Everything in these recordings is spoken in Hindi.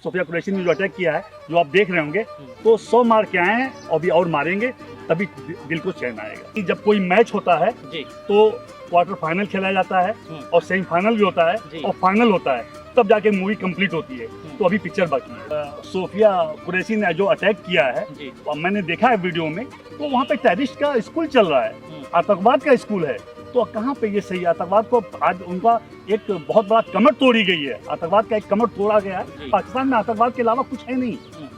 सोफिया कुरैशी ने जो अटैक किया है, जो आप देख रहे होंगे, तो 100 मार के आए हैं, अभी और मारेंगे तभी दिल को चैन आएगा। कि जब कोई मैच होता है जी। तो क्वार्टर फाइनल खेला जाता है और सेमीफाइनल भी होता है और फाइनल होता है, तब जाके मूवी कंप्लीट होती है। तो अभी पिक्चर बाकी है। सोफिया कुरैशी ने जो अटैक किया है, मैंने देखा है वीडियो में, तो वहाँ पे टेररिस्ट का स्कूल चल रहा है, आतंकवाद का स्कूल है। तो कहाँ पे ये सही है? आतंकवाद को आज उनका एक बहुत बड़ा कमर तोड़ी गई है, आतंकवाद का एक कमर तोड़ा गया है। पाकिस्तान में आतंकवाद के अलावा कुछ है नहीं।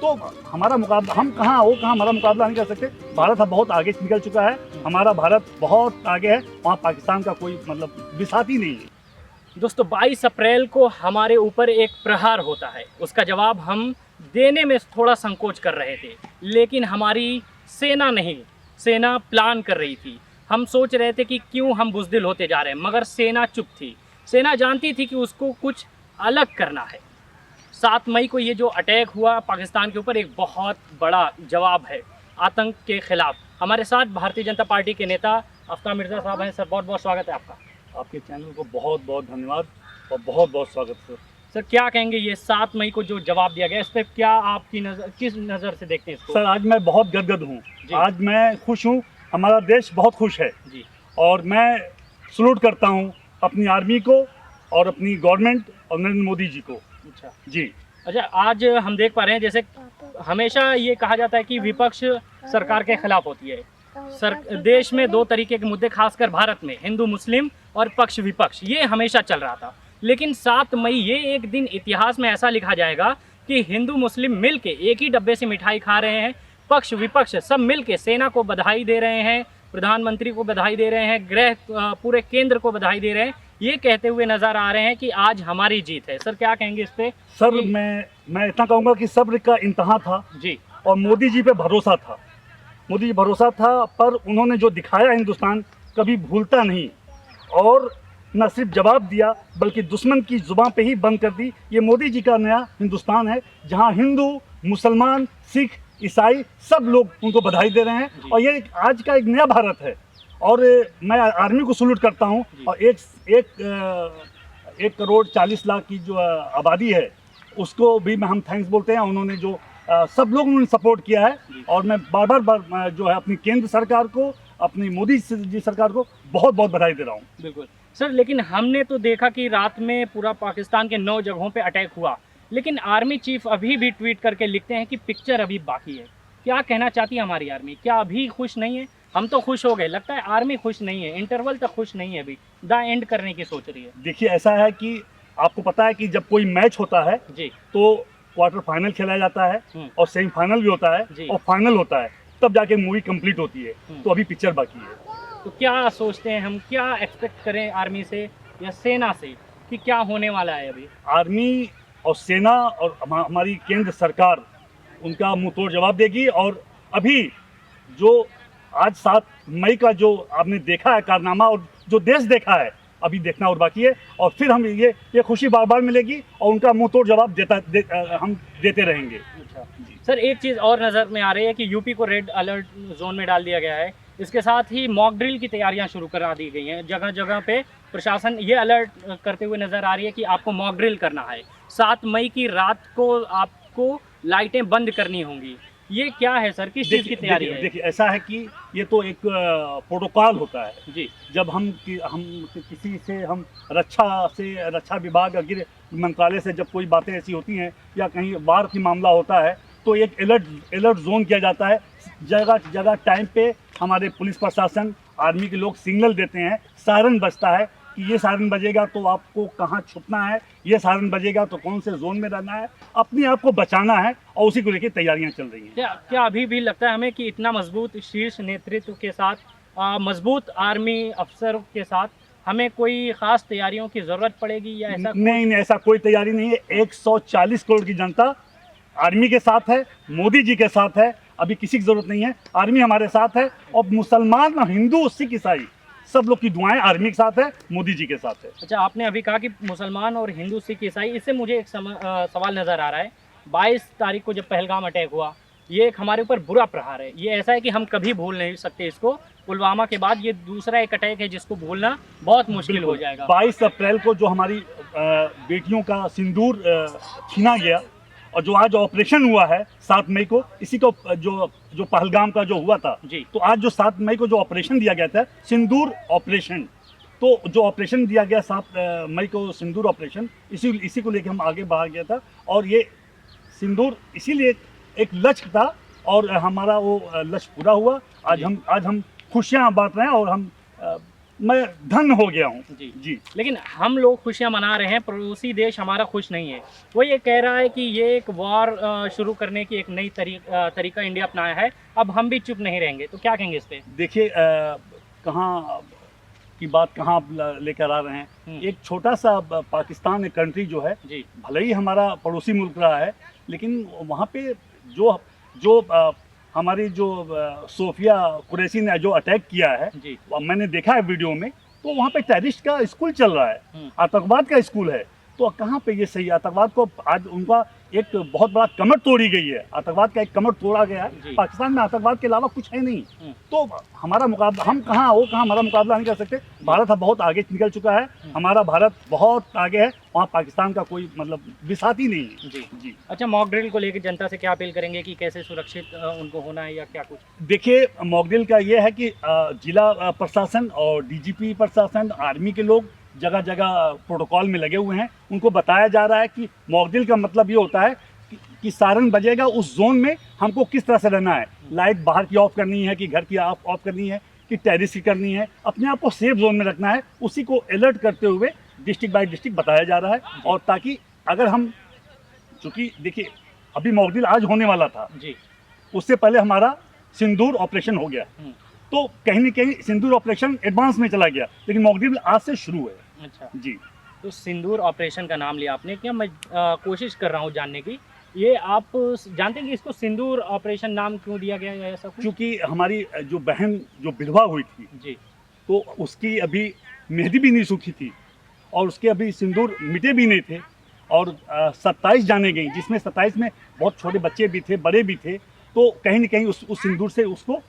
तो हमारा मुकाबला, हम कहाँ वो कहाँ, हमारा मुकाबला नहीं कर सकते। भारत अब बहुत आगे निकल चुका है, हमारा भारत बहुत आगे है, वहाँ पाकिस्तान का कोई मतलब विसात ही नहीं है। दोस्तों 22 अप्रैल को हमारे ऊपर एक प्रहार होता है, उसका जवाब हम देने में थोड़ा संकोच कर रहे थे, लेकिन हमारी सेना नहीं, सेना प्लान कर रही थी। हम सोच रहे थे कि क्यों हम बुज़दिल होते जा रहे हैं, मगर सेना चुप थी। सेना जानती थी कि उसको कुछ अलग करना है। 7 मई को ये जो अटैक हुआ पाकिस्तान के ऊपर, एक बहुत बड़ा जवाब है आतंक के खिलाफ। हमारे साथ भारतीय जनता पार्टी के नेता आफ्ताब मिर्ज़ा साहब हैं। सर बहुत बहुत स्वागत है आपका। आपके चैनल को बहुत बहुत धन्यवाद और बहुत बहुत स्वागत सर। सर क्या कहेंगे, ये 7 मई को जो जवाब दिया गया, इस पर क्या आपकी नज़र, किस नज़र से देखते हैं इसको? सर आज मैं बहुत गदगद हूँ, आज मैं खुश हूँ, हमारा देश बहुत खुश है जी। और मैं सलूट करता हूँ अपनी आर्मी को और अपनी गवर्नमेंट और नरेंद्र मोदी जी को। अच्छा जी। अच्छा, आज हम देख पा रहे हैं, जैसे हमेशा ये कहा जाता है कि विपक्ष सरकार के खिलाफ होती है। देश में 2 तरीके के मुद्दे, खासकर भारत में, हिंदू मुस्लिम और पक्ष विपक्ष, ये हमेशा चल रहा था। लेकिन 7 मई ये एक दिन इतिहास में ऐसा लिखा जाएगा कि हिंदू मुस्लिम मिल के एक ही डब्बे से मिठाई खा रहे हैं, पक्ष विपक्ष सब मिल के सेना को बधाई दे रहे हैं, प्रधानमंत्री को बधाई दे रहे हैं, गृह पूरे केंद्र को बधाई दे रहे हैं, ये कहते हुए नज़र आ रहे हैं कि आज हमारी जीत है। सर क्या कहेंगे इस पे? सर मैं इतना कहूँगा कि सब्र का इंतहा था जी, और मोदी जी पे भरोसा था। मोदी जी भरोसा था, पर उन्होंने जो दिखाया हिंदुस्तान कभी भूलता नहीं, और न सिर्फ जवाब दिया बल्कि दुश्मन की जुबान पे ही बंद कर दी। ये मोदी जी का नया हिंदुस्तान है, जहाँ हिंदू, मुसलमान, सिख, ईसाई सब लोग उनको बधाई दे रहे हैं, और ये आज का एक नया भारत है। और मैं आर्मी को सलूट करता हूँ। और 1 करोड़ 40 लाख की जो आबादी है, उसको भी हम थैंक्स बोलते हैं। उन्होंने जो सब लोग उन्होंने सपोर्ट किया है, और मैं बार बार जो है अपनी केंद्र सरकार को, अपनी मोदी जी सरकार को बहुत बहुत बधाई दे रहा हूँ। बिल्कुल सर, लेकिन हमने तो देखा कि रात में पूरा पाकिस्तान के 9 जगहों पे अटैक हुआ, लेकिन आर्मी चीफ अभी भी ट्वीट करके लिखते हैं कि पिक्चर अभी बाकी है। क्या कहना चाहती है हमारी आर्मी? क्या अभी खुश नहीं है? हम तो खुश हो गए, लगता है आर्मी खुश नहीं है, इंटरवल तक खुश नहीं है, अभी द एंड करने की सोच रही है। देखिए ऐसा है कि आपको पता है कि जब कोई मैच होता है जी, तो क्वार्टर फाइनल खेला जाता है और सेमीफाइनल भी होता है और फाइनल होता है, तब जाके मूवी कंप्लीट होती है। तो अभी पिक्चर बाकी है। तो क्या सोचते हैं हम, क्या एक्सपेक्ट करें आर्मी से या सेना से कि क्या होने वाला है अभी? आर्मी और सेना और हमारी केंद्र सरकार उनका मुंह तोड़ जवाब देगी। और अभी जो आज 7 मई का जो आपने देखा है कारनामा, और जो देश देखा है, अभी देखना और बाकी है। और फिर हम ये खुशी बार बार मिलेगी और उनका मुंह तोड़ जवाब हम देते रहेंगे। अच्छा सर, एक चीज़ और नज़र में आ रही है कि यूपी को रेड अलर्ट जोन में डाल दिया गया है। इसके साथ ही मॉक ड्रिल की तैयारियां शुरू करा दी गई हैं। जगह जगह पे प्रशासन ये अलर्ट करते हुए नज़र आ रही है कि आपको मॉक ड्रिल करना है। 7 मई की रात को आपको लाइटें बंद करनी होंगी। ये क्या है सर, किस चीज़ की तैयारी है? देखिए ऐसा है कि ये तो एक प्रोटोकॉल होता है जी। जब हम किसी से, हम रक्षा विभाग, गृह मंत्रालय से जब कोई बातें ऐसी होती हैं या कहीं वार की मामला होता है, तो एक अलर्ट जोन किया जाता है। जगह जगह टाइम पे हमारे पुलिस प्रशासन, आर्मी के लोग सिग्नल देते हैं, सायरन बजता है कि ये सायरन बजेगा तो आपको कहाँ छुपना है, ये सायरन बजेगा तो कौन से जोन में रहना है, अपने आप को बचाना है, और उसी को लेकर तैयारियां चल रही हैं। क्या अभी भी लगता है हमें कि इतना मजबूत शीर्ष नेतृत्व के साथ, मजबूत आर्मी अफसरों के साथ, हमें कोई ख़ास तैयारियों की ज़रूरत पड़ेगी या ऐसा? नहीं, ऐसा कोई तैयारी नहीं है। 140 करोड़ की जनता आर्मी के साथ है, मोदी जी के साथ है, अभी किसी की ज़रूरत नहीं है। आर्मी हमारे साथ है, और मुसलमान, हिंदू, सिख, ईसाई सब लोग की दुआएं आर्मी के साथ है, मोदी जी के साथ है। अच्छा, आपने अभी कहा कि मुसलमान और हिंदू, सिख, ईसाई, इससे मुझे एक सवाल नज़र आ रहा है। 22 तारीख को जब पहलगाम अटैक हुआ, ये एक हमारे ऊपर बुरा प्रहार है। ये ऐसा है कि हम कभी भूल नहीं सकते इसको। पुलवामा के बाद ये दूसरा एक अटैक है जिसको भूलना बहुत मुश्किल हो जाएगा। 22 अप्रैल को जो हमारी बेटियों का सिंदूर छीना गया, और जो आज ऑपरेशन हुआ है 7 मई को, इसी को जो पहलगाम का जो हुआ था जी। तो आज जो 7 मई को जो ऑपरेशन दिया गया था सिंदूर ऑपरेशन, तो जो ऑपरेशन दिया गया 7 मई को सिंदूर ऑपरेशन, इसी को लेकर हम आगे बढ़ा गया था। और ये सिंदूर इसीलिए एक लक्ष्य था और हमारा वो लक्ष्य पूरा हुआ। आज हम खुशियाँ बांट रहे हैं और मैं धन्य हो गया हूँ जी। लेकिन हम लोग खुशियाँ मना रहे हैं, पड़ोसी देश हमारा खुश नहीं है। वो ये कह रहा है कि ये एक वॉर शुरू करने की एक नई तरीका इंडिया अपनाया है, अब हम भी चुप नहीं रहेंगे। तो क्या कहेंगे इस पे? देखिए कहाँ की बात कहाँ आप लेकर आ रहे हैं। एक छोटा सा पाकिस्तान एक कंट्री जो है, भले ही हमारा पड़ोसी मुल्क रहा है, लेकिन वहाँ पे जो हमारी जो सोफिया कुरैशी ने जो अटैक किया है, मैंने देखा है वीडियो में, तो वहाँ पे टेररिस्ट का स्कूल चल रहा है, आतंकवाद का स्कूल है। तो कहाँ पे ये सही? आतंकवाद को आज उनका एक बहुत बड़ा कमर तोड़ी गई है, आतंकवाद का एक कमर तोड़ा गया है। पाकिस्तान में आतंकवाद के अलावा कुछ है नहीं। तो हमारा मुकाबला, हम कहाँ वो कहाँ हमारा मुकाबला नहीं कर सकते। भारत बहुत आगे निकल चुका है, हमारा भारत बहुत आगे है, वहाँ पाकिस्तान का कोई मतलब विसात ही नहीं है। जी। अच्छा, मॉक ड्रिल को लेकर जनता से क्या अपील करेंगे कि कैसे सुरक्षित उनको होना है या क्या कुछ? देखिए मॉक ड्रिल का ये है कि जिला प्रशासन और डीजीपी प्रशासन, आर्मी के लोग जगह जगह प्रोटोकॉल में लगे हुए हैं। उनको बताया जा रहा है कि मॉक ड्रिल का मतलब ये होता है कि सायरन बजेगा, उस जोन में हमको किस तरह से रहना है। लाइट बाहर की ऑफ करनी है कि घर की ऑफ करनी है कि टेरिस की करनी है, अपने आप को सेफ जोन में रखना है। उसी को अलर्ट करते हुए डिस्ट्रिक्ट बाय डिस्ट्रिक्ट बताया जा रहा है। और ताकि अगर हम, चूँकि देखिए अभी मॉक ड्रिल आज होने वाला था जी, उससे पहले हमारा सिंदूर ऑपरेशन हो गया, तो कहीं न कहीं सिंदूर ऑपरेशन एडवांस में चला गया, लेकिन मॉक ड्रिल आज से शुरू है। अच्छा जी। तो सिंदूर ऑपरेशन का नाम लिया आपने, क्या मैं कोशिश कर रहा हूँ जानने की, ये आप जानते हैं कि इसको सिंदूर ऑपरेशन नाम क्यों दिया गया है ऐसा? क्योंकि हमारी जो बहन जो विधवा हुई थी जी, तो उसकी अभी मेहंदी भी नहीं सूखी थी और उसके अभी सिंदूर मिटे भी नहीं थे, और 27 जाने गई, जिसमें 27 में बहुत छोटे बच्चे भी थे, बड़े भी थे। तो कहीं न कहीं उस सिंदूर से उसको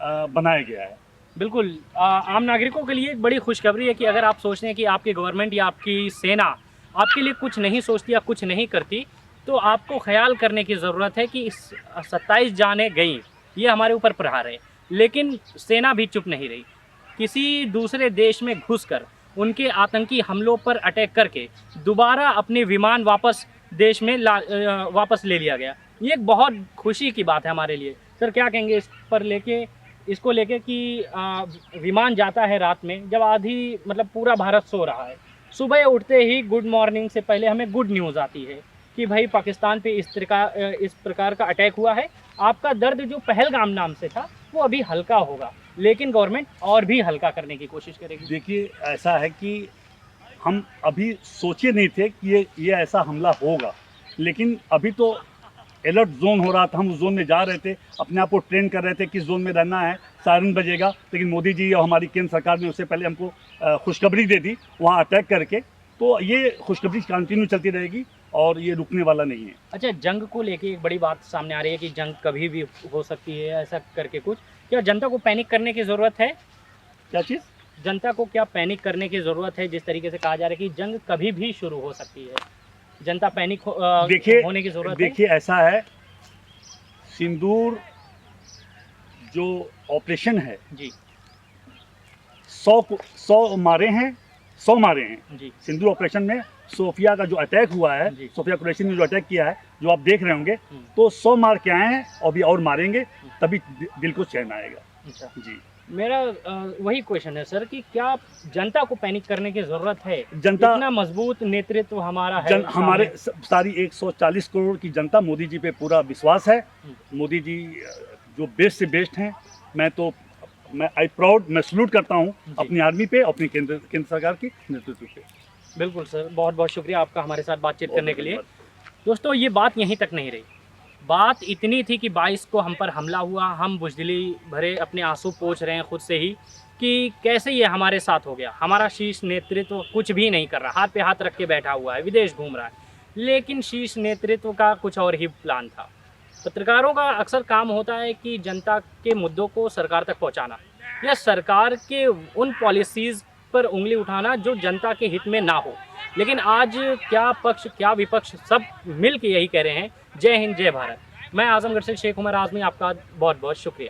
बनाया गया है। बिल्कुल। आम नागरिकों के लिए एक बड़ी खुशखबरी है कि अगर आप सोचते हैं कि आपकी गवर्नमेंट या आपकी सेना आपके लिए कुछ नहीं सोचती या कुछ नहीं करती, तो आपको ख्याल करने की ज़रूरत है कि इस 27 जाने गई, ये हमारे ऊपर प्रहार है, लेकिन सेना भी चुप नहीं रही। किसी दूसरे देश में घुसकर उनके आतंकी हमलों पर अटैक करके दोबारा अपने विमान वापस देश में वापस ले लिया गया। ये एक बहुत खुशी की बात है हमारे लिए। सर क्या कहेंगे इसको लेके कि विमान जाता है रात में, जब आधी मतलब पूरा भारत सो रहा है, सुबह उठते ही गुड मॉर्निंग से पहले हमें गुड न्यूज़ आती है कि भाई पाकिस्तान पे इस प्रकार का अटैक हुआ है। आपका दर्द जो पहलगाम नाम से था वो अभी हल्का होगा, लेकिन गवर्नमेंट और भी हल्का करने की कोशिश करेगी। देखिए ऐसा है कि हम अभी सोचे नहीं थे कि ये ऐसा हमला होगा, लेकिन अभी तो अलर्ट जोन हो रहा था, हम उस जोन में जा रहे थे, अपने आप को ट्रेन कर रहे थे किस जोन में रहना है, सायरन बजेगा। लेकिन मोदी जी और हमारी केंद्र सरकार ने उससे पहले हमको खुशखबरी दे दी वहाँ अटैक करके। तो ये खुशखबरी कंटिन्यू चलती रहेगी और ये रुकने वाला नहीं है। अच्छा, जंग को लेके एक बड़ी बात सामने आ रही है कि जंग कभी भी हो सकती है, ऐसा करके कुछ, क्या जनता को पैनिक करने की ज़रूरत है? क्या चीज़? जनता को क्या पैनिक करने की ज़रूरत है? जिस तरीके से कहा जा रहा है कि जंग कभी भी शुरू हो सकती है, जनता पैनिक होने की ज़रूरत है? देखिए ऐसा है, सिंदूर जो ऑपरेशन है जी, 100 मारे हैं जी। सिंदूर ऑपरेशन में सोफिया का जो अटैक हुआ है, सोफिया कुरैशी ने जो अटैक किया है, जो आप देख रहे होंगे, तो 100 मार के आए हैं और भी और मारेंगे, तभी दिल को चैन आएगा। अच्छा जी। मेरा वही क्वेश्चन है सर कि क्या जनता को पैनिक करने की ज़रूरत है? जनता, इतना मजबूत नेतृत्व हमारा है, हमारे सारी 140 करोड़ की जनता, मोदी जी पे पूरा विश्वास है। मोदी जी जो बेस्ट से बेस्ट हैं। मैं सल्यूट करता हूँ अपनी आर्मी पे, अपनी केंद्र सरकार की नेतृत्व पे। बिल्कुल सर, बहुत बहुत शुक्रिया आपका हमारे साथ बातचीत करने के लिए। दोस्तों, ये बात यहीं तक नहीं रही, बात इतनी थी कि 22 को हम पर हमला हुआ, हम बुज़दिली भरे अपने आंसू पोंछ रहे हैं खुद से ही कि कैसे ये हमारे साथ हो गया। हमारा शीर्ष नेतृत्व कुछ भी नहीं कर रहा, हाथ पे हाथ रख के बैठा हुआ है, विदेश घूम रहा है, लेकिन शीर्ष नेतृत्व का कुछ और ही प्लान था। पत्रकारों का अक्सर काम होता है कि जनता के मुद्दों को सरकार तक पहुंचाना या सरकार के उन पॉलिसीज़ पर उंगली उठाना जो जनता के हित में ना हो। लेकिन आज क्या पक्ष क्या विपक्ष सब मिल के यही कह रहे हैं जय हिंद, जय भारत। मैं आजमगढ़ से शेख उमर आज़मी, आपका बहुत बहुत शुक्रिया।